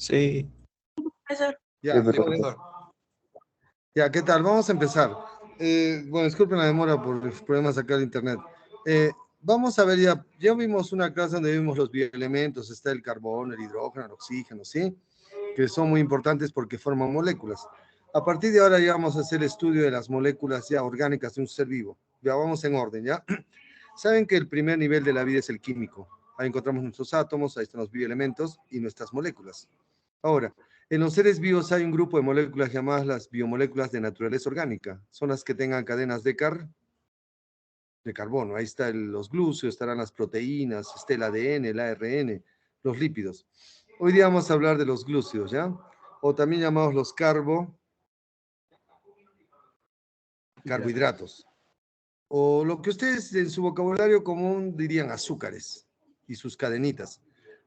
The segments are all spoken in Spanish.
Sí. Ya, profesor. Ya, ¿qué tal? Vamos a empezar. Bueno, disculpen la demora por los problemas acá de internet. Vamos a ver, ya vimos una clase donde vimos los bioelementos, está el carbono, el hidrógeno, el oxígeno, ¿sí? Que son muy importantes porque forman moléculas. A partir de ahora ya vamos a hacer el estudio de las moléculas ya orgánicas de un ser vivo. Ya vamos en orden, ¿ya? Saben que el primer nivel de la vida es el químico. Ahí encontramos nuestros átomos, ahí están los bioelementos y nuestras moléculas. Ahora, en los seres vivos hay un grupo de moléculas llamadas las biomoléculas de naturaleza orgánica. Son las que tengan cadenas de carbono. Ahí están los glúceos, estarán las proteínas, está el ADN, el ARN, los lípidos. Hoy día vamos a hablar de los glúceos, ¿ya? O también llamados los carbohidratos. O lo que ustedes en su vocabulario común dirían azúcares y sus cadenitas.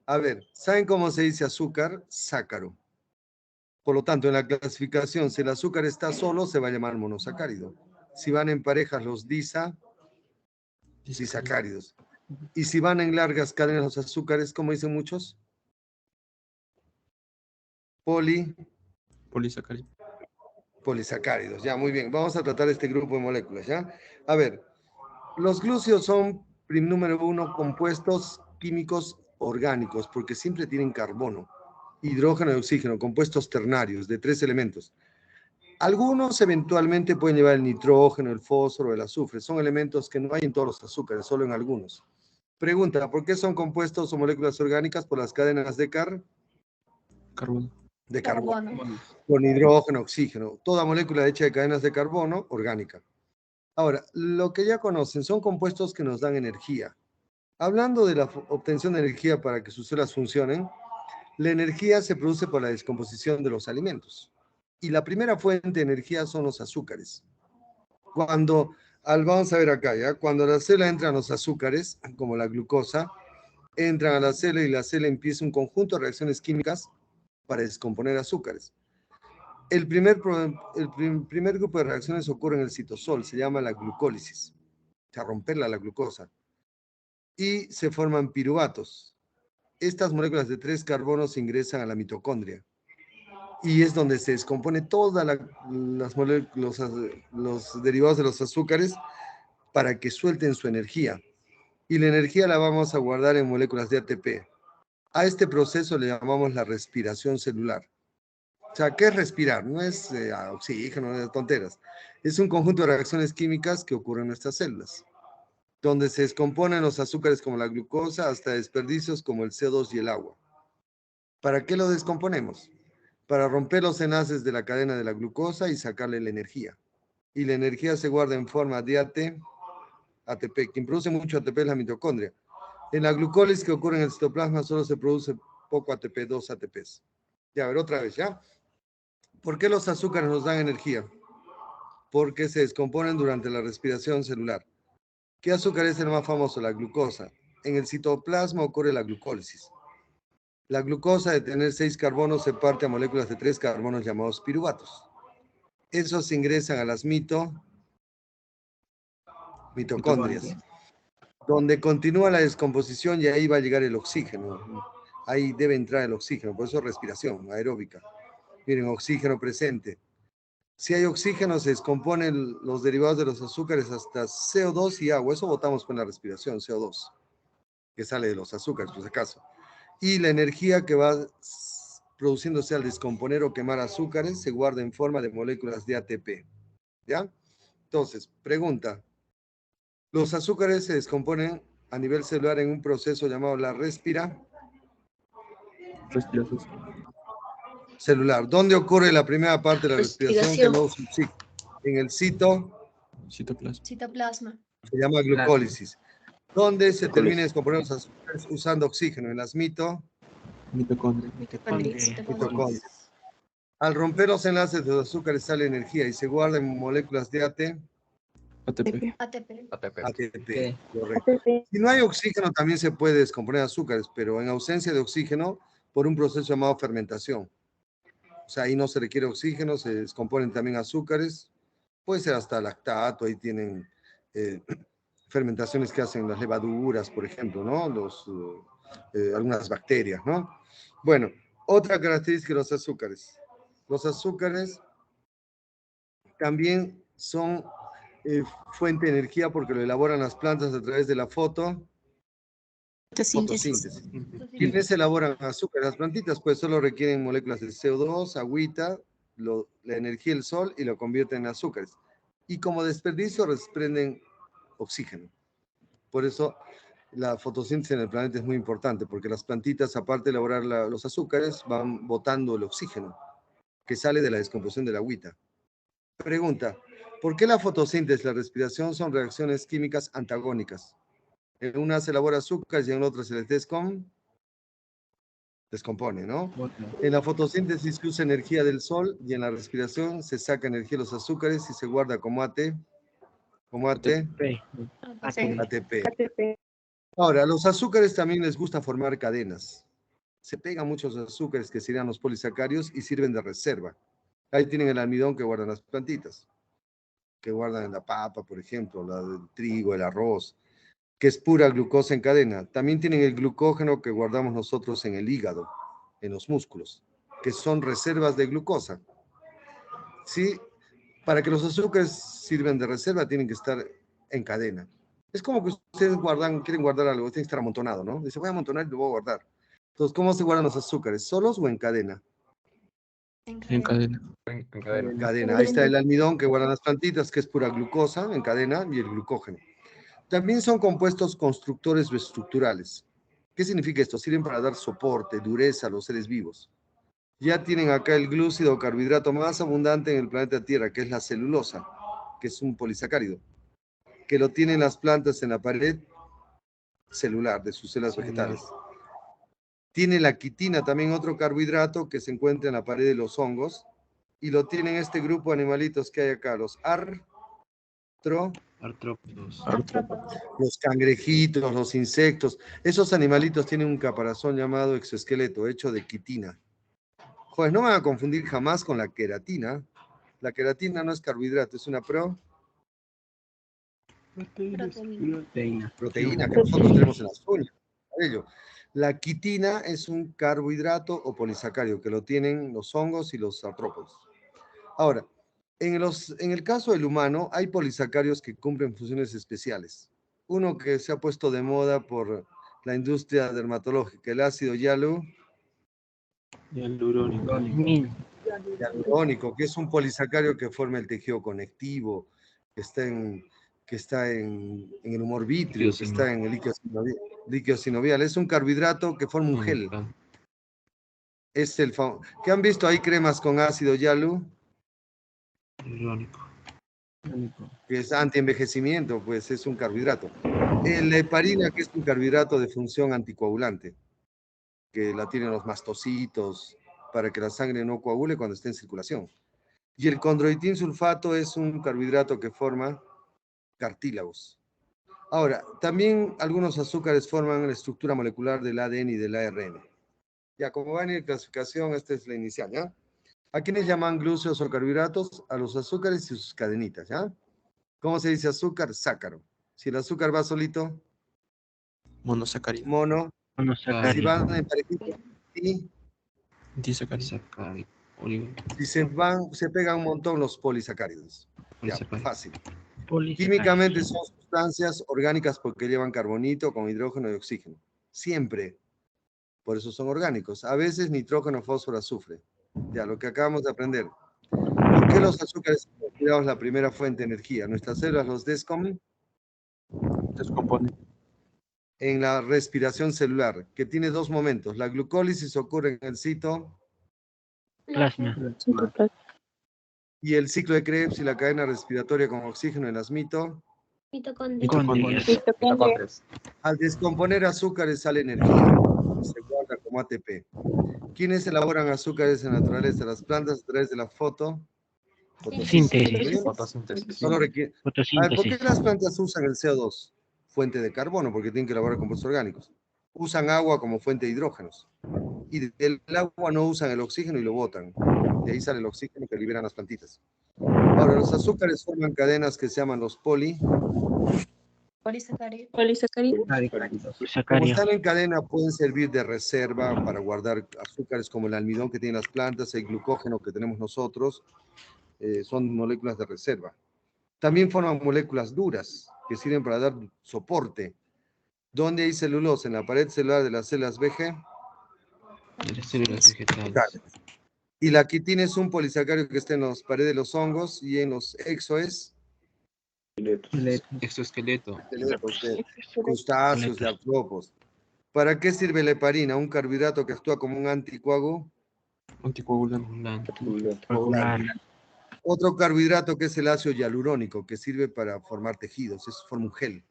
A ver, ¿saben cómo se dice azúcar? Sácaro. Por lo tanto, en la clasificación, si el azúcar está solo, se va a llamar monosacárido. Si van en parejas, los disacáridos. Y si van en largas cadenas los azúcares, como dicen muchos, polisacáridos. Ya, muy bien. Vamos a tratar este grupo de moléculas, ¿ya? A ver, los glúceos son, número uno, compuestos químicos orgánicos, porque siempre tienen carbono, hidrógeno y oxígeno, compuestos ternarios de 3 elementos. Algunos eventualmente pueden llevar el nitrógeno, el fósforo, el azufre. Son elementos que no hay en todos los azúcares, solo en algunos. Pregunta, ¿por qué son compuestos o moléculas orgánicas? Por las cadenas de carbono. Con hidrógeno, oxígeno. Toda molécula hecha de cadenas de carbono, orgánica. Ahora, lo que ya conocen son compuestos que nos dan energía. Hablando de la obtención de energía para que sus células funcionen, la energía se produce por la descomposición de los alimentos. Y la primera fuente de energía son los azúcares. Vamos a ver acá, ¿ya? Cuando a la célula entran los azúcares, como la glucosa, entran a la célula y la célula empieza un conjunto de reacciones químicas para descomponer azúcares. El primer grupo de reacciones ocurre en el citosol, se llama la glucólisis, o sea, romperla la glucosa. Y se forman piruvatos. Estas moléculas de 3 carbonos ingresan a la mitocondria. Y es donde se descompone todas los derivados de los azúcares para que suelten su energía. Y la energía la vamos a guardar en moléculas de ATP. A este proceso le llamamos la respiración celular. O sea, ¿qué es respirar? No es oxígeno, no es tonteras. Es un conjunto de reacciones químicas que ocurren en nuestras células, donde se descomponen los azúcares como la glucosa hasta desperdicios como el CO2 y el agua. ¿Para qué lo descomponemos? Para romper los enlaces de la cadena de la glucosa y sacarle la energía. Y la energía se guarda en forma de ATP. Quien produce mucho ATP es la mitocondria. En la glucólisis que ocurre en el citoplasma solo se produce poco ATP, 2 ATPs. Ya, a ver, otra vez, ¿ya? ¿Por qué los azúcares nos dan energía? Porque se descomponen durante la respiración celular. ¿Qué azúcar es el más famoso? La glucosa. En el citoplasma ocurre la glucólisis. La glucosa, de tener 6 carbonos, se parte a moléculas de 3 carbonos llamados piruvatos. Esos ingresan a las mitocondrias, donde continúa la descomposición y ahí va a llegar el oxígeno. Ahí debe entrar el oxígeno, por eso respiración aeróbica. Miren, oxígeno presente. Si hay oxígeno, se descomponen los derivados de los azúcares hasta CO2 y agua. Eso botamos con la respiración, CO2, que sale de los azúcares, por si acaso. Y la energía que va produciéndose al descomponer o quemar azúcares se guarda en forma de moléculas de ATP. ¿Ya? Entonces, pregunta. Los azúcares se descomponen a nivel celular en un proceso llamado la respiración celular. ¿Dónde ocurre la primera parte de la respiración? Que no, en el citoplasma. Se llama glucólisis. ¿Dónde se termina de descomponer los azúcares? Usando oxígeno. En las mitocondrias. Al romper los enlaces de los azúcares sale energía y se guarda en moléculas de ATP. Correcto. Si no hay oxígeno, también se puede descomponer azúcares, pero en ausencia de oxígeno, por un proceso llamado fermentación. O sea, ahí no se requiere oxígeno, se descomponen también azúcares, puede ser hasta lactato, ahí tienen fermentaciones que hacen las levaduras, por ejemplo, ¿no? Algunas bacterias, ¿no? Bueno, Otra característica de los azúcares. Los azúcares también son fuente de energía porque lo elaboran las plantas a través de la fotosíntesis. ¿Quiénes elaboran azúcar? Las plantitas pues solo requieren moléculas de CO2, agüita, la energía del sol y lo convierten en azúcares. Y como desperdicio desprenden oxígeno. Por eso la fotosíntesis en el planeta es muy importante, porque las plantitas, aparte de elaborar los azúcares, van botando el oxígeno que sale de la descomposición de la agüita. Pregunta, ¿por qué la fotosíntesis y la respiración son reacciones químicas antagónicas? En una se elabora azúcar y en otra se les descompone, ¿no? En la fotosíntesis se usa energía del sol y en la respiración se saca energía de los azúcares y se guarda como ATP. Ahora, los azúcares también les gusta formar cadenas. Se pegan muchos azúcares que serían los polisacarios y sirven de reserva. Ahí tienen el almidón que guardan las plantitas, que guardan la papa, por ejemplo, la del trigo, el arroz, que es pura glucosa en cadena. También tienen el glucógeno que guardamos nosotros en el hígado, en los músculos, que son reservas de glucosa. ¿Sí? Para que los azúcares sirvan de reserva, tienen que estar en cadena. Es como que ustedes quieren guardar algo, tiene que estar amontonado, ¿no? Dice, voy a amontonar y lo voy a guardar. Entonces, ¿cómo se guardan los azúcares? ¿Solos o en cadena? En cadena. En cadena. Ahí está el almidón que guardan las plantitas, que es pura glucosa en cadena, y el glucógeno. También son compuestos constructores o estructurales. ¿Qué significa esto? Sirven para dar soporte, dureza a los seres vivos. Ya tienen acá el glúcido, carbohidrato más abundante en el planeta Tierra, que es la celulosa, que es un polisacárido, que lo tienen las plantas en la pared celular de sus células vegetales. Tiene la quitina, también otro carbohidrato que se encuentra en la pared de los hongos, y lo tienen este grupo de animalitos que hay acá, los Artrópodos. Los cangrejitos, los insectos. Esos animalitos tienen un caparazón llamado exoesqueleto, hecho de quitina. Joder, no me van a confundir jamás con la queratina. La queratina no es carbohidrato, es una proteína que nosotros tenemos en las uñas. La quitina es un carbohidrato o polisacárido que lo tienen los hongos y los artrópodos. Ahora, en el caso del humano hay polisacáridos que cumplen funciones especiales. Uno que se ha puesto de moda por la industria dermatológica, el ácido hialurónico, que es un polisacario que forma el tejido conectivo, que está en el humor vítreo, que está en el líquido sinovial. Es un carbohidrato que forma un gel. Es ¿Qué han visto? Hay cremas con ácido hialurónico, que es antienvejecimiento, pues es un carbohidrato. La heparina, que es un carbohidrato de función anticoagulante, que la tienen los mastocitos para que la sangre no coagule cuando esté en circulación. Y el condroitin sulfato es un carbohidrato que forma cartílagos. Ahora, también algunos azúcares forman la estructura molecular del ADN y del ARN. Ya, como van a ir clasificación, esta es la inicial, ¿ya? ¿A quiénes llaman glúceos o carbohidratos? A los azúcares y sus cadenitas, ¿ya? ¿Cómo se dice azúcar? Sácaro. Si el azúcar va solito, Monosacárido. Si van en parejita, y Disacárido. si se pegan un montón los polisacáridos. Ya, fácil. Químicamente son sustancias orgánicas porque llevan carbonito con hidrógeno y oxígeno. Siempre. Por eso son orgánicos. A veces nitrógeno, fósforo, azufre. Ya, lo que acabamos de aprender. ¿Por qué los azúcares son considerados la primera fuente de energía? Nuestras células los descomponen en la respiración celular, que tiene dos momentos. La glucólisis ocurre en el Plasma. y el ciclo de Krebs y la cadena respiratoria con oxígeno en las Mitocondrias. Al descomponer azúcares sale energía, se guarda como ATP. ¿Quiénes elaboran azúcares en la naturaleza? Las plantas a través de la Síntesis. Solo requiere... A ver, ¿por qué las plantas usan el CO2? Fuente de carbono, porque tienen que elaborar compuestos orgánicos. Usan agua como fuente de hidrógenos. Y del agua no usan el oxígeno y lo botan. De ahí sale el oxígeno que liberan las plantitas. Ahora, los azúcares forman cadenas que se llaman los Polisacáridos. Como están en cadena, pueden servir de reserva para guardar azúcares como el almidón que tienen las plantas, el glucógeno que tenemos nosotros, son moléculas de reserva. También forman moléculas duras que sirven para dar soporte. ¿Dónde hay celulosa? En la pared celular de las células VG. De las células vegetales. Y la quitina es un polisacárido que está en las paredes de los hongos y en los exoes. Exoesqueleto. Esqueletos de crustáceos, de artrópodos. ¿Para qué sirve la heparina? Un carbohidrato que actúa como un anticoagulante. Anticoagulante. Otro carbohidrato que es el ácido hialurónico, que sirve para formar tejidos, forma un gel.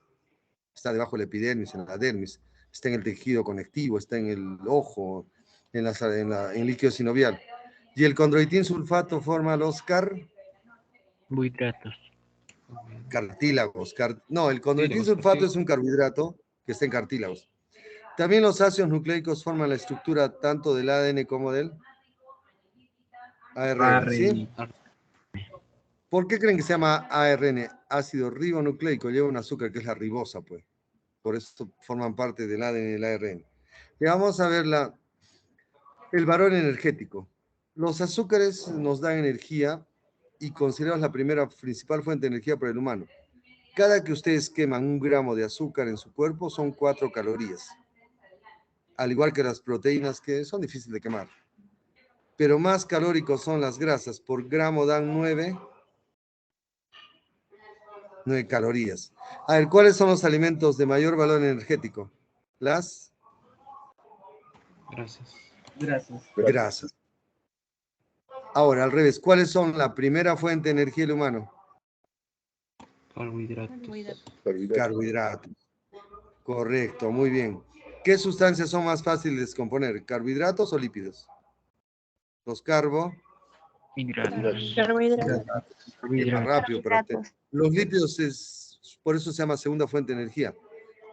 Está debajo de la epidermis, en la dermis, está en el tejido conectivo, está en el ojo, en el líquido sinovial. Y el condroitín sulfato forma los Carbohidratos. cartílagos. No, el condroitín sulfato es un carbohidrato que está en cartílagos. También los ácidos nucleicos forman la estructura tanto del ADN como del ARN, ¿sí? ¿Por qué creen que se llama ARN? Ácido ribonucleico, lleva un azúcar que es la ribosa, pues. Por eso forman parte del ADN y del ARN. Y vamos a ver el valor energético. Los azúcares nos dan energía y consideramos la primera principal fuente de energía para el humano. Cada que ustedes queman 1 gramo de azúcar en su cuerpo son 4 calorías. Al igual que las proteínas que son difíciles de quemar. Pero más calóricos son las grasas. Por gramo dan 9 calorías. A ver, ¿cuáles son los alimentos de mayor valor energético? Las grasas. Ahora, al revés, ¿cuáles son la primera fuente de energía del humano? Carbohidratos. Correcto, muy bien. ¿Qué sustancias son más fáciles de descomponer? ¿Carbohidratos o lípidos? Los Carbohidratos. Es más rápido, pero los lípidos por eso se llama segunda fuente de energía.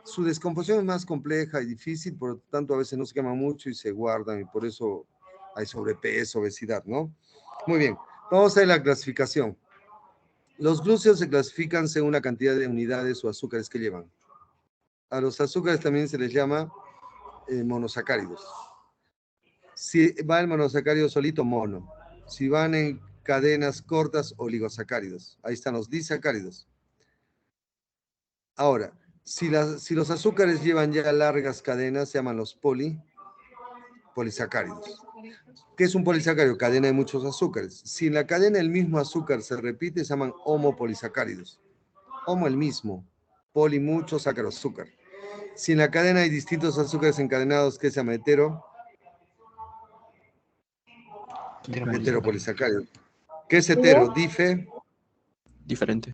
Su descomposición es más compleja y difícil, por lo tanto a veces no se quema mucho y se guardan y por eso hay sobrepeso, obesidad, ¿no? Muy bien, vamos a ver la clasificación. Los glúceos se clasifican según la cantidad de unidades o azúcares que llevan. A los azúcares también se les llama monosacáridos. Si va el monosacárido solito, mono. Si van en cadenas cortas, oligosacáridos. Ahí están los disacáridos. Ahora, si los azúcares llevan ya largas cadenas, se llaman los polisacáridos. ¿Qué es un polisacárido? Cadena de muchos azúcares. Si en la cadena el mismo azúcar se repite, se llaman homopolisacáridos. Homo el mismo, poli mucho, sácaro azúcar. Si en la cadena hay distintos azúcares encadenados, ¿qué se llama? Heteropolisacárido. ¿Qué es hetero? Diferente. Diferente.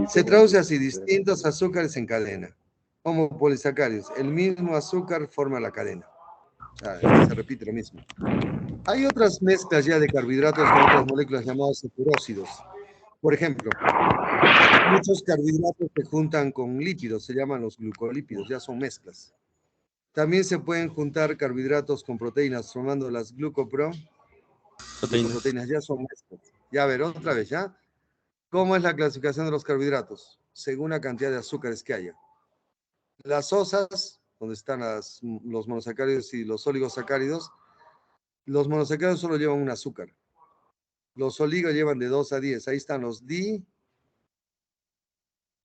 Se traduce así, distintos azúcares en cadena. Homopolisacáridos. El mismo azúcar forma la cadena. O sea, se repite lo mismo. Hay otras mezclas ya de carbohidratos con otras moléculas llamadas heteróxidos. Por ejemplo, muchos carbohidratos se juntan con lípidos, se llaman los glucolípidos, ya son mezclas. También se pueden juntar carbohidratos con proteínas, formando las glucoproteínas, ya son mezclas. Ya a ver, otra vez, ¿ya? ¿Cómo es la clasificación de los carbohidratos? Según la cantidad de azúcares que haya. Las osas, donde están los monosacáridos y los oligosacáridos, los monosacáridos solo llevan un azúcar. Los oligos llevan de 2 a 10. Ahí están los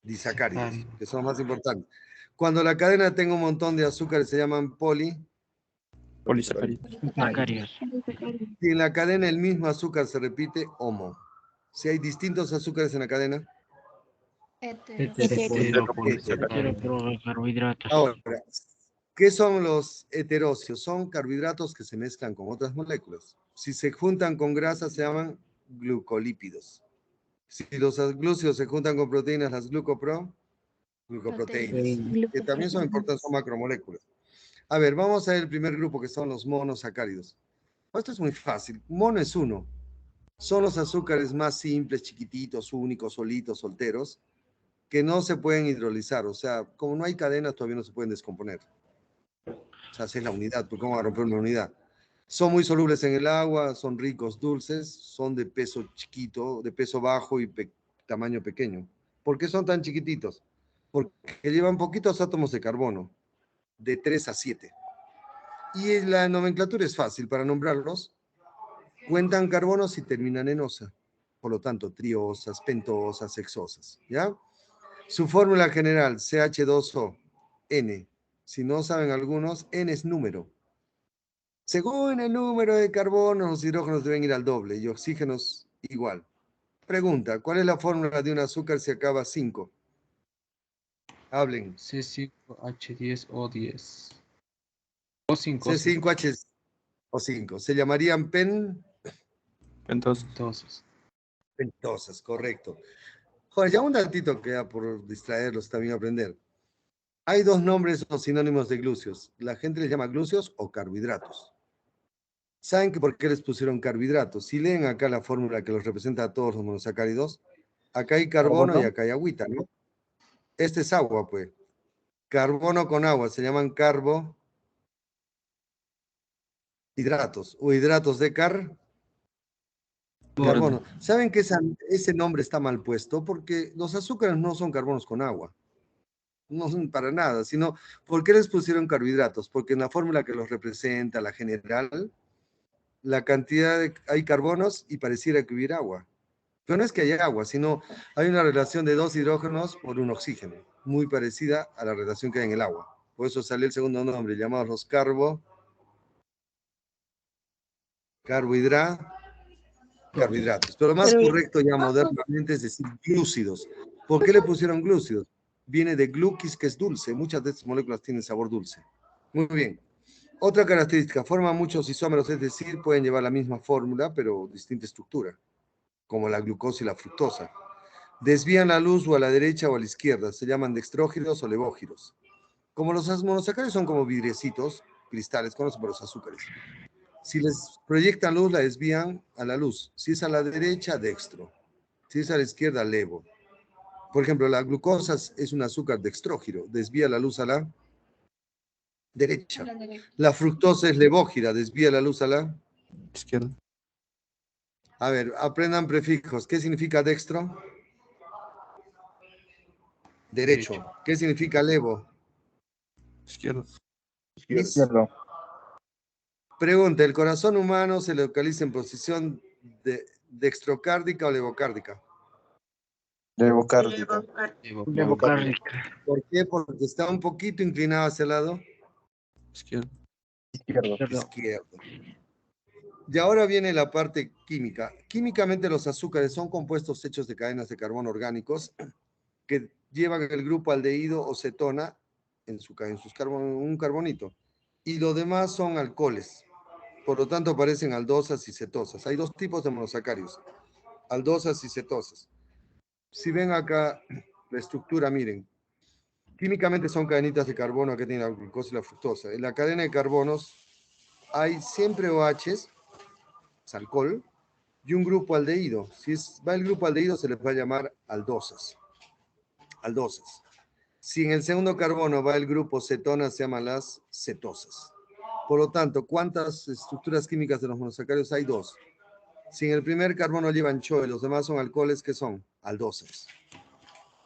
disacáridos, que son los más importantes. Cuando la cadena tenga un montón de azúcares, se llaman Polisacáridos. Si en la cadena el mismo azúcar se repite, homo. Si hay distintos azúcares en la cadena, Carbohidratos. ahora, ¿qué son los heteróxidos? Son carbohidratos que se mezclan con otras moléculas. Si se juntan con grasas, se llaman glucolípidos. Si los glúcidos se juntan con proteínas, las glucoproteínas, que también son importantes, son macromoléculas. A ver, vamos a ver el primer grupo, que son los monosacáridos. Esto es muy fácil. Mono es uno. Son los azúcares más simples, chiquititos, únicos, solitos, solteros, que no se pueden hidrolizar. O sea, como no hay cadenas, todavía no se pueden descomponer. O sea, esa es la unidad. ¿Por cómo va a romper una unidad? Son muy solubles en el agua, son ricos, dulces, son de peso chiquito, de peso bajo y tamaño pequeño. ¿Por qué son tan chiquititos? Porque llevan poquitos átomos de carbono, de 3 a 7. Y la nomenclatura es fácil para nombrarlos. Cuentan carbonos y terminan en osa. Por lo tanto, triosas, pentosas, hexosas. ¿Ya? Su fórmula general, CH2O, N. Si no saben algunos, N es número. Según el número de carbonos, los hidrógenos deben ir al doble y oxígenos igual. Pregunta, ¿cuál es la fórmula de un azúcar si acaba 5? Hablen. C5H10O10. O5. C5H o 5. Se llamarían Entonces, pentosas, correcto. Joder, ya un datito queda por distraerlos también aprender. Hay dos nombres o sinónimos de glúceos. La gente les llama glúceos o carbohidratos. ¿Saben por qué les pusieron carbohidratos? Si leen acá la fórmula que los representa a todos los monosacáridos, acá hay carbono y acá hay agüita, ¿no? Este es agua, pues. Carbono con agua se llaman carbohidratos o hidratos de carbono. ¿Saben que ese nombre está mal puesto? Porque los azúcares no son carbonos con agua. No son para nada, sino, ¿por qué les pusieron carbohidratos? Porque en la fórmula que los representa, la general, la cantidad hay carbonos y pareciera que hubiera agua. Pero no es que haya agua, sino hay una relación de 2 hidrógenos por un oxígeno, muy parecida a la relación que hay en el agua. Por eso sale el segundo nombre, llamados los carbohidratos. Pero lo más correcto ya modernamente es decir glúcidos. ¿Por qué le pusieron glúcidos? Viene de gluquis, que es dulce. Muchas de estas moléculas tienen sabor dulce. Muy bien. Otra característica, forman muchos isómeros, es decir, pueden llevar la misma fórmula, pero distinta estructura, como la glucosa y la fructosa. Desvían la luz o a la derecha o a la izquierda, se llaman dextrógiros o levógiros. Como los monosacáridos son como vidriecitos, cristales, conocidos por los azúcares. Si les proyectan luz, la desvían a la luz. Si es a la derecha, dextro. Si es a la izquierda, levo. Por ejemplo, la glucosa es un azúcar dextrógiro, desvía la luz a la derecha. La fructosa es levógira, desvía la luz a la izquierda. A ver, aprendan prefijos. ¿Qué significa dextro? Derecho. ¿Qué significa levo? Izquierda. Izquierdo. Pregunta, ¿el corazón humano se localiza en posición dextrocárdica o levocárdica? Levocárdica. Levocárdica. ¿Por qué? Porque está un poquito inclinado hacia el lado Izquierda. izquierdo. Y ahora viene la parte química. Químicamente los azúcares son compuestos hechos de cadenas de carbono orgánicos que llevan el grupo aldehído o cetona en sus un carbonito. Y lo demás son alcoholes. Por lo tanto, aparecen aldosas y cetosas. Hay dos tipos de monosacáridos, aldosas y cetosas. Si ven acá la estructura, miren. Químicamente son cadenitas de carbono que tienen la glucosa y la fructosa. En la cadena de carbonos hay siempre OHs, es alcohol, y un grupo aldehído. Si va el grupo aldehído, se les va a llamar aldosas. Aldosas. Si en el segundo carbono va el grupo cetona, se llaman las cetosas. Por lo tanto, ¿cuántas estructuras químicas de los monosacáridos hay? Dos. Si en el primer carbono llevan CHO y los demás son alcoholes, ¿qué son? Aldosas.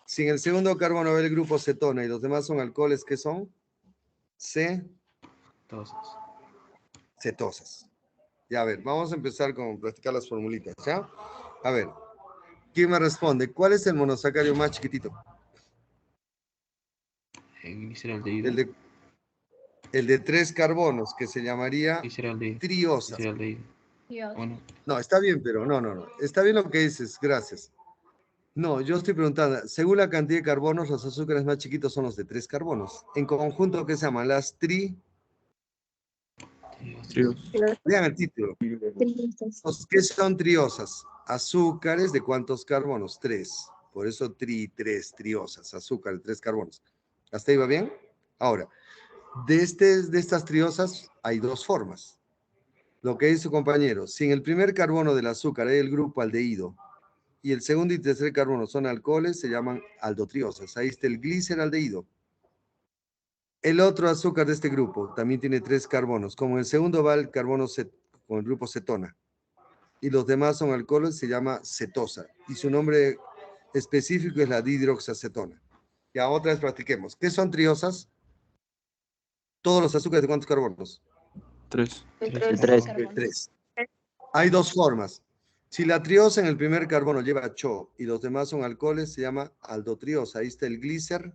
Si en el segundo carbono va el grupo cetona y los demás son alcoholes, ¿qué son? Cetosas. Ya, a ver, vamos a empezar con practicar las formulitas, ¿ya? A ver, ¿quién me responde? ¿Cuál es el monosacárido más chiquitito? El de 3 carbonos, que se llamaría triosas. No, está bien, pero no. Está bien lo que dices, gracias. No, yo estoy preguntando, según la cantidad de carbonos, los azúcares más chiquitos son los de 3 carbonos. En conjunto, ¿qué se llaman? Las Vean el título. ¿Qué son triosas? Azúcares de ¿cuántos carbonos? 3. Por eso triosas, azúcar de 3 carbonos. ¿Hasta ahí va bien? Ahora, de estas triosas hay dos formas. Lo que dice su compañero, si en el primer carbono del azúcar hay el grupo aldehído y el segundo y tercer carbono son alcoholes, se llaman aldotriosas. Ahí está el gliceraldehído. El otro azúcar de este grupo también tiene 3 carbonos. Como en el segundo va el carbono con el grupo cetona y los demás son alcoholes, se llama cetosa. Y su nombre específico es la dihidroxiacetona. Ya, otra vez practiquemos. ¿Qué son triosas? Todos los azúcares de ¿cuántos carbonos? 3. De Tres. De 3. Hay dos formas. Si la triosa en el primer carbono lleva CHO y los demás son alcoholes, se llama aldotriosa. Ahí está el glicer.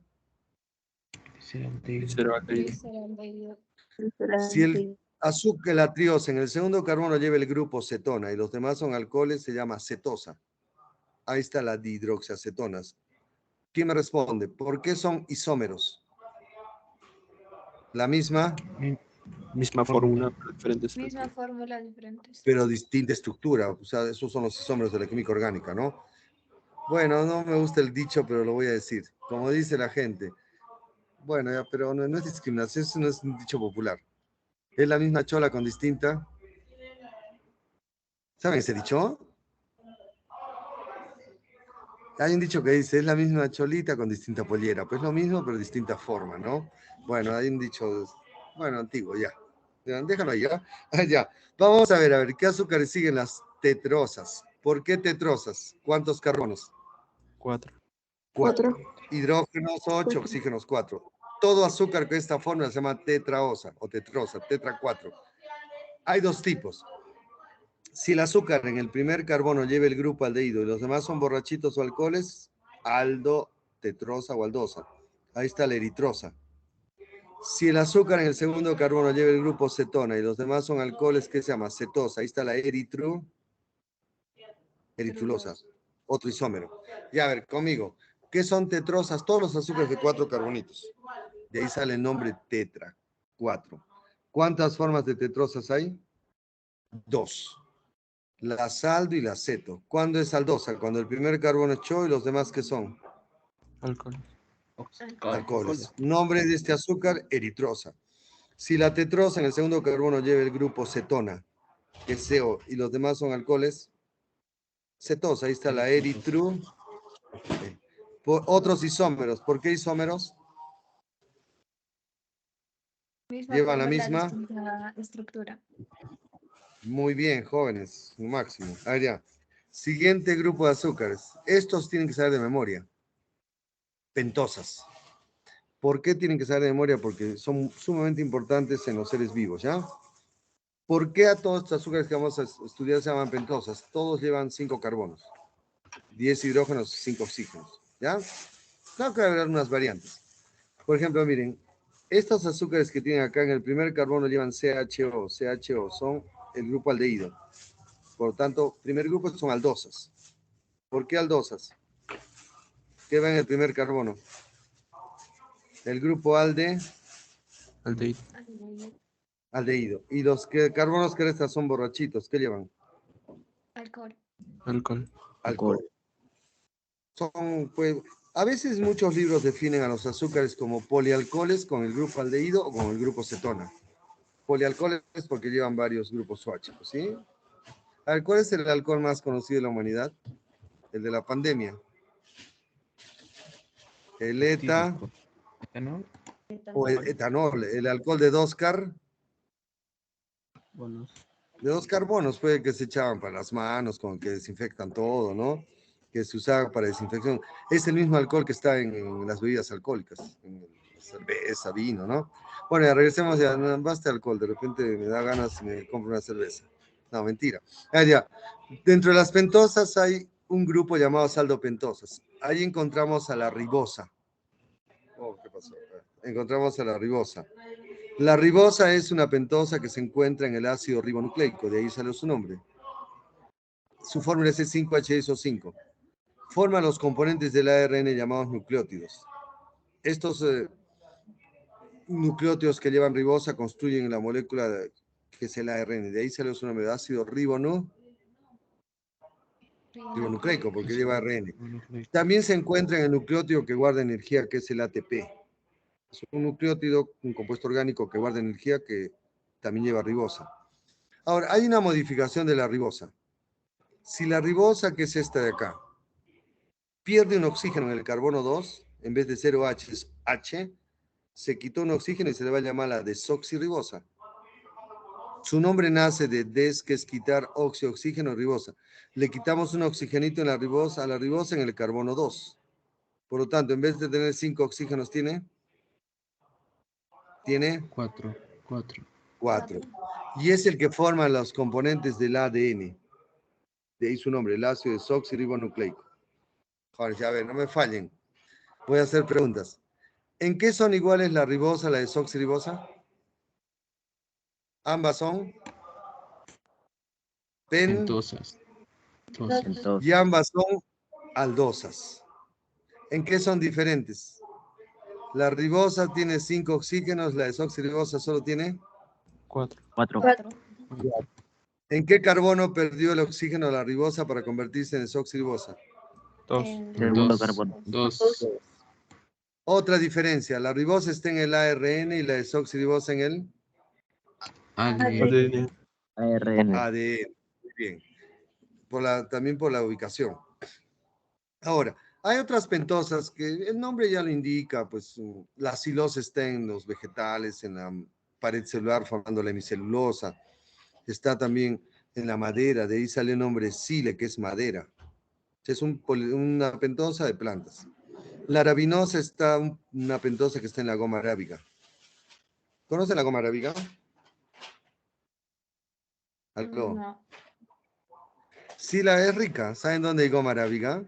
Gliceraldehído. Si el azúcar, la triosa en el segundo carbono lleva el grupo cetona y los demás son alcoholes, se llama cetosa. Ahí está la dihidroxiacetonas. ¿Quién me responde? ¿Por qué son isómeros? La misma, Misma fórmula, pero diferentes Misma estructuras. fórmula, diferentes. pero distinta estructura. O sea, esos son los isómeros de la química orgánica, ¿no? Bueno, no me gusta el dicho, pero lo voy a decir. Como dice la gente. Bueno, ya, pero no es discriminación, eso no es un dicho popular. Es la misma chola con distinta. ¿Saben ese dicho? Hay un dicho que dice, es la misma cholita con distinta pollera. Pues lo mismo, pero distinta forma, ¿no? Bueno, hay un dicho, bueno, antiguo, ya. Ya, déjalo ahí, ¿ya? Ya. Vamos a ver, ¿qué azúcares siguen las tetrosas? ¿Por qué tetrosas? ¿Cuántos carbonos? 4. 4. Hidrógenos 8, oxígenos 4. Todo azúcar con esta fórmula se llama tetraosa o tetrosa, tetra 4. Hay dos tipos. Si el azúcar en el primer carbono lleva el grupo aldehído y los demás son borrachitos o alcoholes, aldo, tetrosa o aldosa. Ahí está la eritrosa. Si el azúcar en el segundo carbono lleva el grupo cetona y los demás son alcoholes, ¿qué se llama? Cetosa. Ahí está la eritrulosa. Otro isómero. Ya, a ver, conmigo. ¿Qué son tetrosas? Todos los azúcares de 4 carbonitos. De ahí sale el nombre tetra. 4. ¿Cuántas formas de tetrosas hay? 2. La saldo y la aceto. ¿Cuándo es aldosa? Cuando el primer carbono es CHO y los demás, ¿qué son? Alcohol. Alcoholes. Nombre de este azúcar, eritrosa. Si la tetrosa en el segundo carbono lleva el grupo cetona, que es CO, y los demás son alcoholes, cetosa. Ahí está la eritru. Otros isómeros. ¿Por qué isómeros? Misma Llevan la fórmula, misma. distinta estructura. Muy bien, jóvenes. Lo máximo. A ver, ya. Siguiente grupo de azúcares. Estos tienen que saber de memoria. Pentosas. ¿Por qué tienen que saber de memoria? Porque son sumamente importantes en los seres vivos, ¿ya? ¿Por qué a todos estos azúcares que vamos a estudiar se llaman pentosas? Todos llevan 5 carbonos, 10 hidrógenos y 5 oxígenos, ¿ya? Claro que va a haber unas variantes. Por ejemplo, miren, estos azúcares que tienen acá en el primer carbono llevan CHO. CHO son el grupo aldehído. Por lo tanto, primer grupo son aldosas. ¿Por qué aldosas? ¿Qué va en el primer carbono? El grupo Aldehído. aldehído. Y los carbonos que restan son borrachitos. ¿Qué llevan? Alcohol. Alcohol. Son, pues, a veces muchos libros definen a los azúcares como polialcoholes con el grupo aldehído o con el grupo cetona. Polialcoholes porque llevan varios grupos OH, ¿sí? A ver, ¿cuál es el alcohol más conocido de la humanidad? El de la pandemia. El ETA o el etanol, el alcohol de 2 de 2 carbonos, puede que se echaban para las manos, con que desinfectan todo, ¿no? Que se usaba para desinfección. Es el mismo alcohol que está en las bebidas alcohólicas, en cerveza, vino, ¿no? Bueno, ya regresemos, ya, no, basta alcohol, de repente me da ganas y me compro una cerveza. No, mentira. Ya. Dentro de las pentosas hay un grupo llamado saldopentosas. Ahí encontramos a la ribosa. Oh, ¿qué pasó? Encontramos a la ribosa. La ribosa es una pentosa que se encuentra en el ácido ribonucleico, de ahí sale su nombre. Su fórmula es 5HSO5. Forma los componentes del ARN llamados nucleótidos. Estos nucleótidos que llevan ribosa construyen la molécula que es el ARN. De ahí sale su nombre, ácido ribonucleico, porque lleva ARN. También se encuentra en el nucleótido que guarda energía, que es el ATP. Es un nucleótido, un compuesto orgánico que guarda energía que también lleva ribosa. Ahora, hay una modificación de la ribosa. Si la ribosa, que es esta de acá, pierde un oxígeno en el carbono 2, en vez de 0H es H, se quitó un oxígeno y se le va a llamar la desoxirribosa. Su nombre nace de des, que es quitar óxido, oxígeno, ribosa. Le quitamos un oxigenito en la ribosa, a la ribosa en el carbono 2. Por lo tanto, en vez de tener 5 oxígenos, tiene 4. 4. 4. Y es el que forma los componentes del ADN. De ahí su nombre, el ácido desoxirribonucleico. Joder, ya ver, no me fallen. Voy a hacer preguntas. ¿En qué son iguales la ribosa y la desoxirribosa? Ambas son Pentosas. y ambas son aldosas. ¿En qué son diferentes? La ribosa tiene 5 oxígenos, la desoxirribosa solo tiene. 4. 4. ¿En qué carbono perdió el oxígeno la ribosa para convertirse en desoxirribosa? 2. Segundo carbono. 2. Otra diferencia, la ribosa está en el ARN y la desoxirribosa en el ADN. ARN. ADN. Muy bien. También por la ubicación. Ahora, hay otras pentosas que el nombre ya lo indica, pues la silosa está en los vegetales, en la pared celular formando la hemicelulosa, está también en la madera, de ahí sale el nombre sile, que es madera. Es una pentosa de plantas. La arabinosa está una pentosa que está en la goma arábiga. ¿Conocen la goma arábiga? ¿Algo? No. Sí, la es rica. ¿Saben dónde hay goma arábiga?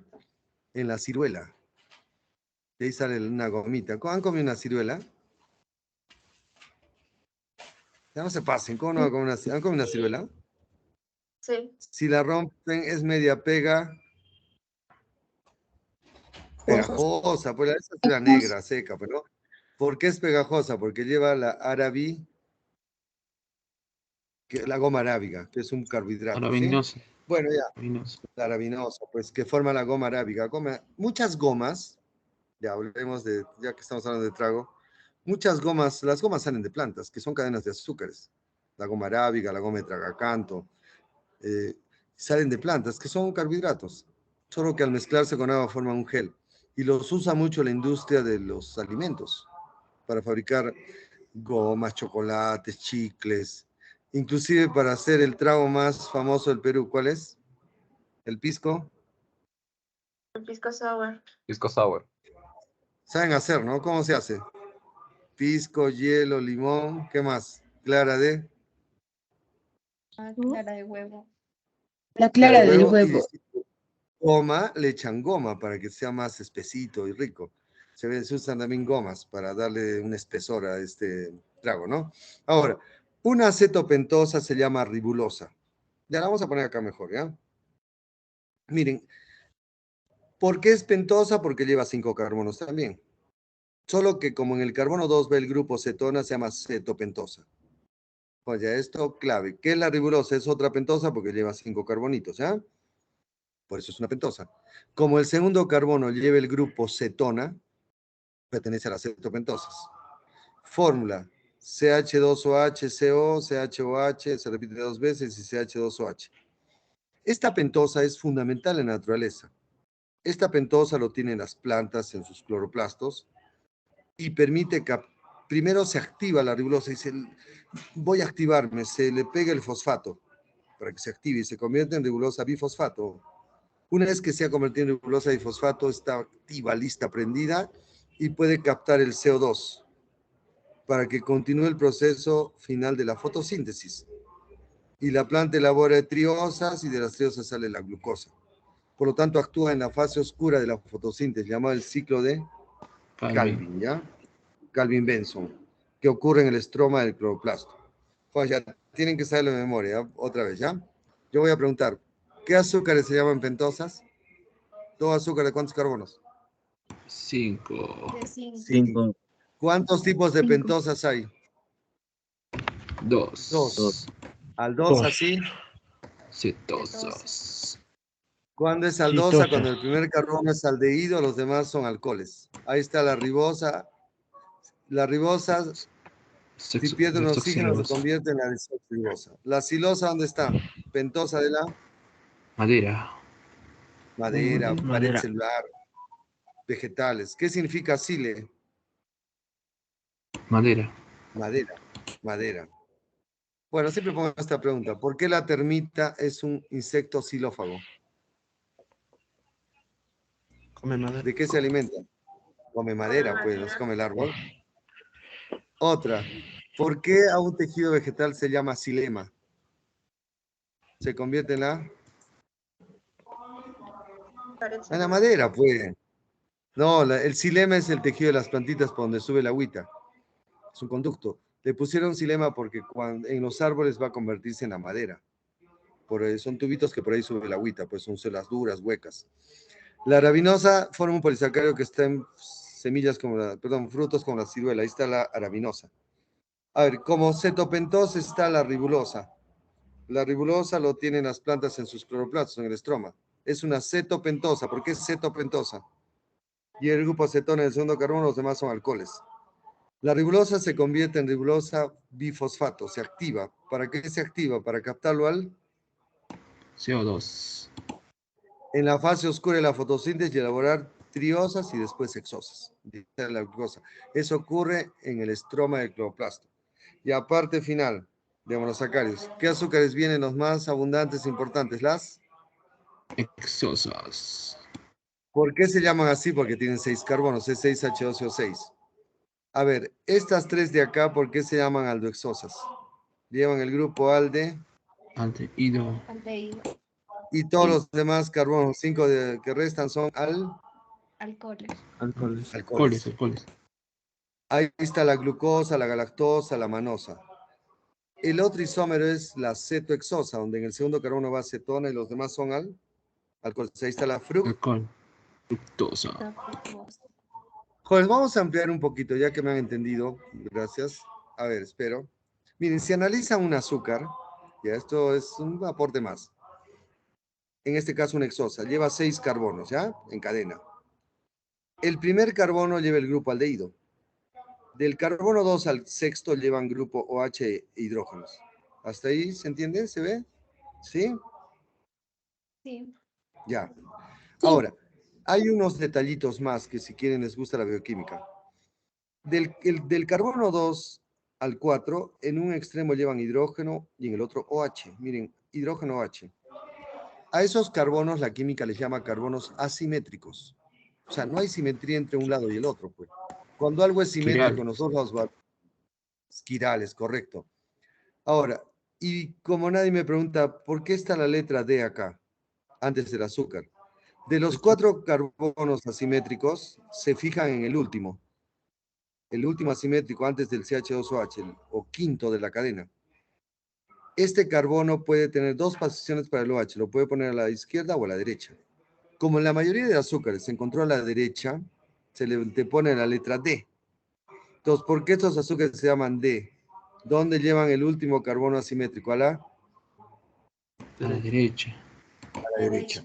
En la ciruela. De ahí sale una gomita. ¿Han comido una ciruela? Ya no se pasen. ¿Cómo no van a comer ¿Han comido una ciruela? Sí. Si la rompen, es media pegajosa. Pues esa es la negra, seca, pero ¿por qué es pegajosa? Porque lleva la la goma arábiga, que es un carbohidrato, ¿sí? Arabinosa. Bueno, ya. Arabinosa. La arabinosa, pues que forma la goma arábiga. Muchas gomas, ya hablemos ya que estamos hablando de trago, muchas gomas, las gomas salen de plantas, que son cadenas de azúcares. La goma arábiga, la goma de tragacanto, salen de plantas, que son carbohidratos, solo que al mezclarse con agua forman un gel. Y los usa mucho la industria de los alimentos, para fabricar gomas, chocolates, chicles, inclusive para hacer el trago más famoso del Perú. ¿Cuál es? El pisco. El pisco sour. Pisco sour. Saben hacer, ¿no? ¿Cómo se hace? Pisco, hielo, limón, ¿qué más? Clara de Clara de huevo. La clara del y huevo. goma, le echan goma para que sea más espesito y rico. Se usan también gomas para darle un espesor a este trago, ¿no? Ahora, una acetopentosa se llama ribulosa. Ya la vamos a poner acá mejor, ¿ya? Miren, ¿por qué es pentosa? Porque lleva 5 carbonos también. Solo que como en el carbono 2 ve el grupo cetona, se llama cetopentosa. Oye, esto clave. ¿Qué es la ribulosa? Es otra pentosa porque lleva 5 carbonitos, ¿ya? Por eso es una pentosa. Como el segundo carbono lleva el grupo cetona, pertenece a las cetopentosas. Fórmula: CH2OH, CO, CHOH, se repite 2 veces, y CH2OH. Esta pentosa es fundamental en la naturaleza. Esta pentosa lo tienen las plantas en sus cloroplastos y permite que primero se activa la ribulosa y dice, voy a activarme, se le pega el fosfato para que se active y se convierte en ribulosa bifosfato. Una vez que se ha convertido en ribulosa bifosfato, está activa, lista, prendida y puede captar el CO2 para que continúe el proceso final de la fotosíntesis. Y la planta elabora triosas y de las triosas sale la glucosa. Por lo tanto, actúa en la fase oscura de la fotosíntesis, llamado el ciclo de Calvin, ¿ya? Calvin-Benson, que ocurre en el estroma del cloroplasto. Pues ya tienen que saberlo de memoria, ¿ya? Otra vez, ¿ya? Yo voy a preguntar, ¿qué azúcares se llaman pentosas? ¿Todo azúcar de cuántos carbonos? 5. De 5. 5. ¿Cuántos tipos de pentosas hay? 2. 2. Aldosa, sí. Cetosas. ¿Cuándo es aldosa? Cuando el primer carbono es aldehído, los demás son alcoholes. Ahí está la ribosa. La ribosa, si pierde un oxígeno, se convierte en la desoxirribosa. La silosa, ¿dónde está? Pentosa de la Madera. madera, pared Madera. celular, vegetales. ¿Qué significa sile? Madera. Madera, madera. Bueno, siempre pongo esta pregunta. ¿Por qué la termita es un insecto xilófago? Come madera. ¿De qué se alimenta? Come madera, pues, no se come el árbol. Otra. ¿Por qué a un tejido vegetal se llama xilema? Se convierte en la madera, pues. No, el xilema es el tejido de las plantitas por donde sube la agüita. Es un conducto. Le pusieron xilema porque en los árboles va a convertirse en la madera. Son tubitos que por ahí sube la agüita, pues son celas duras, huecas. La arabinosa forma un polisacárido que está en semillas frutos como la ciruela. Ahí está la arabinosa. A ver, como cetopentosa está la ribulosa. La ribulosa lo tienen las plantas en sus cloroplastos, en el estroma. Es una cetopentosa. ¿Por qué es cetopentosa? Y el grupo acetona en el segundo carbono, los demás son alcoholes. La ribulosa se convierte en ribulosa bifosfato, se activa. ¿Para qué se activa? Para captarlo al... CO2. En la fase oscura de la fotosíntesis y elaborar triosas y después hexosas. La glucosa. Eso ocurre en el estroma del cloroplasto. Y aparte final de monosacáridos. ¿Qué azúcares vienen los más abundantes e importantes? Las... Exosas. ¿Por qué se llaman así? Porque tienen 6 carbonos, es 6H12O6. A ver, estas 3 de acá, ¿por qué se llaman aldoexosas? Llevan el grupo Aldehído. Aldehído. y todos los demás carbonos, 5 que restan son Alcoholes. Alcoholes. alcoholes. Alcoholes. Ahí está la glucosa, la galactosa, la manosa. El otro isómero es la cetohexosa, donde en el segundo carbono va acetona y los demás son alcoholes. Ahí está la Alcohol. Fructosa. Joder, vamos a ampliar un poquito, ya que me han entendido. Gracias. A ver, espero. Miren, si analizan un azúcar, ya esto es un aporte más. En este caso, una hexosa. Lleva 6 carbonos, ¿ya? En cadena. El primer carbono lleva el grupo aldehído. Del carbono 2 al sexto llevan grupo OH e hidrógenos. ¿Hasta ahí se entiende? ¿Se ve? ¿Sí? Sí. Ya. Ahora, hay unos detallitos más que si quieren les gusta la bioquímica. Del carbono 2 al 4, en un extremo llevan hidrógeno y en el otro OH. Miren, hidrógeno OH. A esos carbonos la química les llama carbonos asimétricos. O sea, no hay simetría entre un lado y el otro, pues. Cuando algo es simétrico, nosotros quirales, correcto. Ahora, y como nadie me pregunta, ¿por qué está la letra D acá, antes del azúcar? De los 4 carbonos asimétricos, se fijan en el último asimétrico antes del CH2OH, o quinto de la cadena. Este carbono puede tener 2 posiciones para el OH, lo puede poner a la izquierda o a la derecha. Como en la mayoría de azúcares se encontró a la derecha, te pone la letra D. Entonces, ¿por qué estos azúcares se llaman D? ¿Dónde llevan el último carbono asimétrico? A la derecha. A la derecha.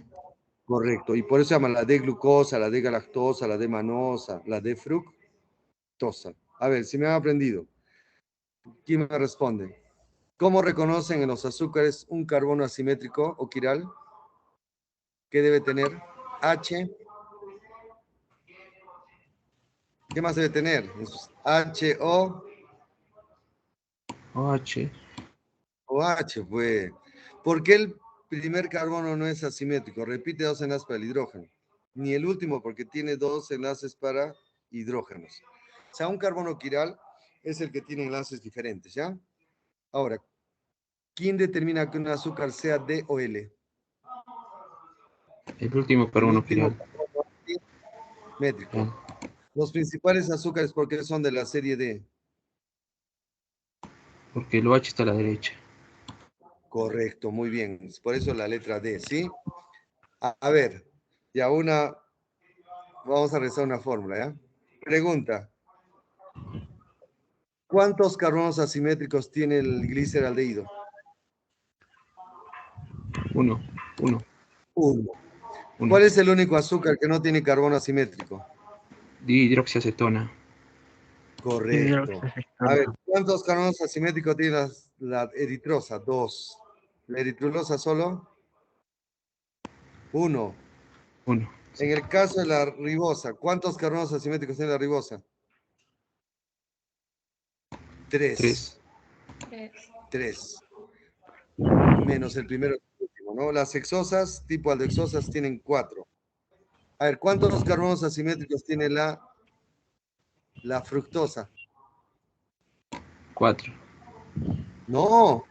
Correcto. Y por eso se llama la D-glucosa, la D-galactosa, la D-manosa, la D-fructosa. A ver, si me han aprendido. ¿Quién me responde? ¿Cómo reconocen en los azúcares un carbono asimétrico o quiral? ¿Qué debe tener? H. ¿Qué más debe tener? H, O. OH. OH, pues. ¿Por qué el primer carbono no es asimétrico? Repite 2 enlaces para el hidrógeno. Ni el último, porque tiene 2 enlaces para hidrógenos. O sea, un carbono quiral es el que tiene enlaces diferentes, ¿ya? Ahora, ¿quién determina que un azúcar sea D o L? El último El carbono último quiral. carbono asimétrico. Los principales azúcares, ¿por qué son de la serie D? Porque el OH está a la derecha. Correcto, muy bien. Por eso la letra D, ¿sí? A ver, ya vamos a rezar una fórmula, ¿ya? Pregunta. ¿Cuántos carbonos asimétricos tiene el gliceraldehído? Uno. Uno. ¿Cuál es el único azúcar que no tiene carbono asimétrico? Dihidroxiacetona. Correcto. A ver, ¿cuántos carbonos asimétricos tiene la eritrosa? 2. ¿La eritrosa solo? 1. Sí. En el caso de la ribosa, ¿cuántos carbonos asimétricos tiene la ribosa? 3. 3. Menos el primero y el último, ¿no? Las hexosas, tipo aldexosas, tienen 4. A ver, ¿cuántos carbonos asimétricos tiene la fructosa? 4. No,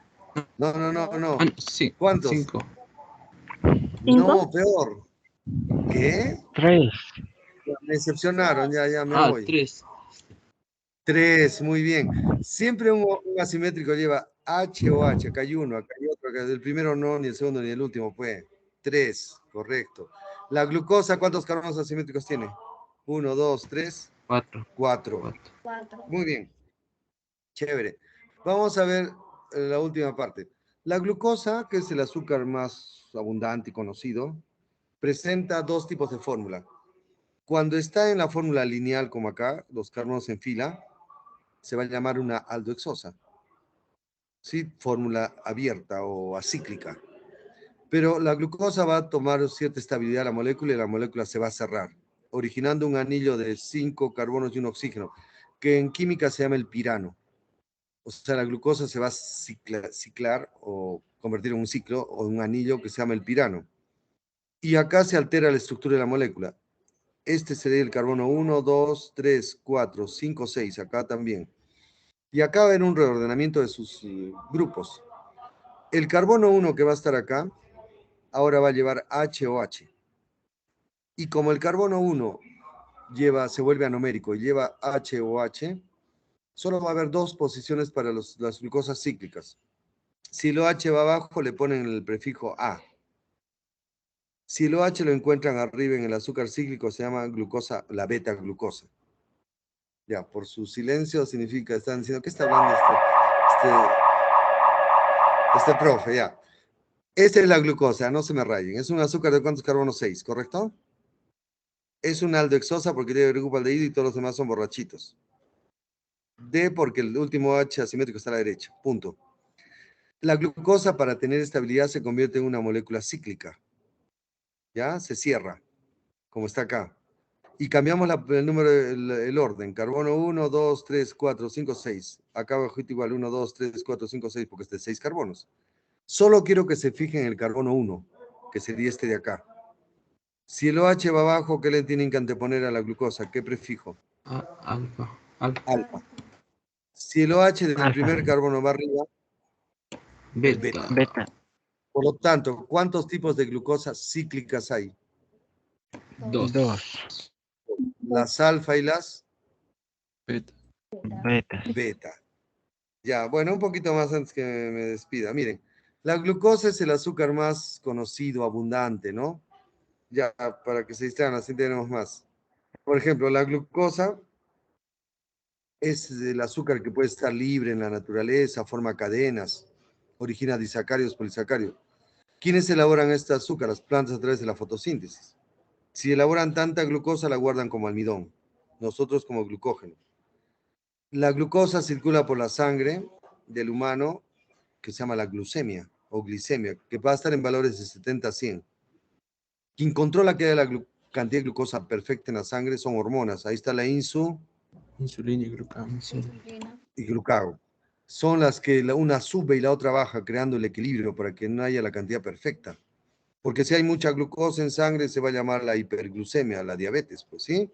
no. Sí, ¿Cuántos? 5. No, peor. ¿Qué? 3. Me decepcionaron, ya me voy. 3. 3, muy bien. Siempre un asimétrico lleva H o H. Acá hay uno, acá hay otro. Acá el primero no, ni el segundo, ni el último, pues. 3, correcto. La glucosa, ¿cuántos carbonos asimétricos tiene? 1, 2, 3, 4. 4. 4. Muy bien. Chévere. Vamos a ver la última parte. La glucosa, que es el azúcar más abundante y conocido, presenta dos tipos de fórmula. Cuando está en la fórmula lineal, como acá, los carbonos en fila, se va a llamar una aldohexosa. ¿Sí? Fórmula abierta o acíclica. Pero la glucosa va a tomar cierta estabilidad a la molécula y la molécula se va a cerrar, originando un anillo de 5 carbonos y un oxígeno, que en química se llama el pirano. O sea, la glucosa se va a ciclar o convertir en un ciclo o en un anillo que se llama el pirano. Y acá se altera la estructura de la molécula. Este sería el carbono 1, 2, 3, 4, 5, 6. Acá también. Y acá va a haber un reordenamiento de sus grupos. El carbono 1 que va a estar acá, ahora va a llevar H o H. Y como el carbono 1 se vuelve anomérico y lleva H o H, solo va a haber dos posiciones para las glucosas cíclicas. Si el OH va abajo, le ponen el prefijo A. Si el OH lo encuentran arriba en el azúcar cíclico, se llama glucosa, la beta glucosa. Ya, por su silencio significa, están diciendo, ¿qué está hablando este profe? Ya. Esta es la glucosa, no se me rayen. Es un azúcar de cuántos carbonos? 6, ¿correcto? Es una aldohexosa porque tiene grupo aldehído y todos los demás son borrachitos. D porque el último H asimétrico está a la derecha. Punto. La glucosa, para tener estabilidad, se convierte en una molécula cíclica. ¿Ya? Se cierra, como está acá. Y cambiamos el número, el orden. Carbono 1, 2, 3, 4, 5, 6. Acá abajo igual 1, 2, 3, 4, 5, 6, porque es de 6 carbonos. Solo quiero que se fijen en el carbono 1, que sería este de acá. Si el OH va abajo, ¿qué le tienen que anteponer a la glucosa? ¿Qué prefijo? Alfa. Alfa. Si el OH del Alfa. primer carbono va arriba, el Beta. beta. Beta. Por lo tanto, ¿cuántos tipos de glucosas cíclicas hay? 2. 2. Las alfa y las Beta. Beta. beta. Ya, bueno, un poquito más antes que me despida. Miren, la glucosa es el azúcar más conocido, abundante, ¿no? Ya, para que se distraigan, así tenemos más. Por ejemplo, la glucosa es el azúcar que puede estar libre en la naturaleza, forma cadenas, origina disacáridos, polisacáridos. ¿Quiénes elaboran este azúcar? Las plantas a través de la fotosíntesis. Si elaboran tanta glucosa, la guardan como almidón, nosotros como glucógeno. La glucosa circula por la sangre del humano, que se llama la glucemia o glicemia, que va a estar en valores de 70 a 100. Quien controla que haya la cantidad de glucosa perfecta en la sangre son hormonas. Ahí está la Insulina y glucagón. Insulina. y glucagón. Son las que una sube y la otra baja, creando el equilibrio para que no haya la cantidad perfecta. Porque si hay mucha glucosa en sangre, se va a llamar la hiperglucemia, la diabetes, pues sí.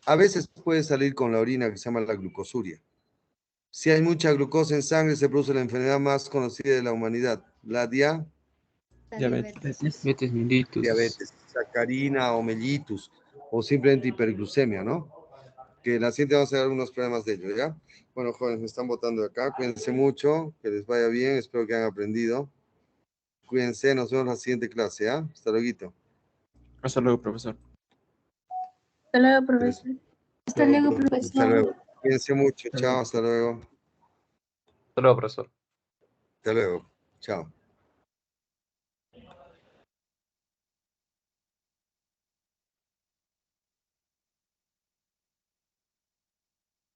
A veces puede salir con la orina que se llama la glucosuria. Si hay mucha glucosa en sangre, se produce la enfermedad más conocida de la humanidad, la La Diabetes. diabetes. Diabetes mellitus. diabetes, sacarina o mellitus, o simplemente hiperglucemia, ¿no? Que en la siguiente vamos a ver algunos problemas de ello, ¿ya? Bueno, jóvenes, me están votando de acá. Cuídense mucho, que les vaya bien, espero que hayan aprendido. Cuídense, nos vemos en la siguiente clase, ¿ya? Hasta luego. Hasta luego, profesor. Hasta luego, profesor. Hasta luego, Hasta profesor. luego. Cuídense mucho, chao, hasta luego. Hasta luego, profesor. Hasta luego, chao.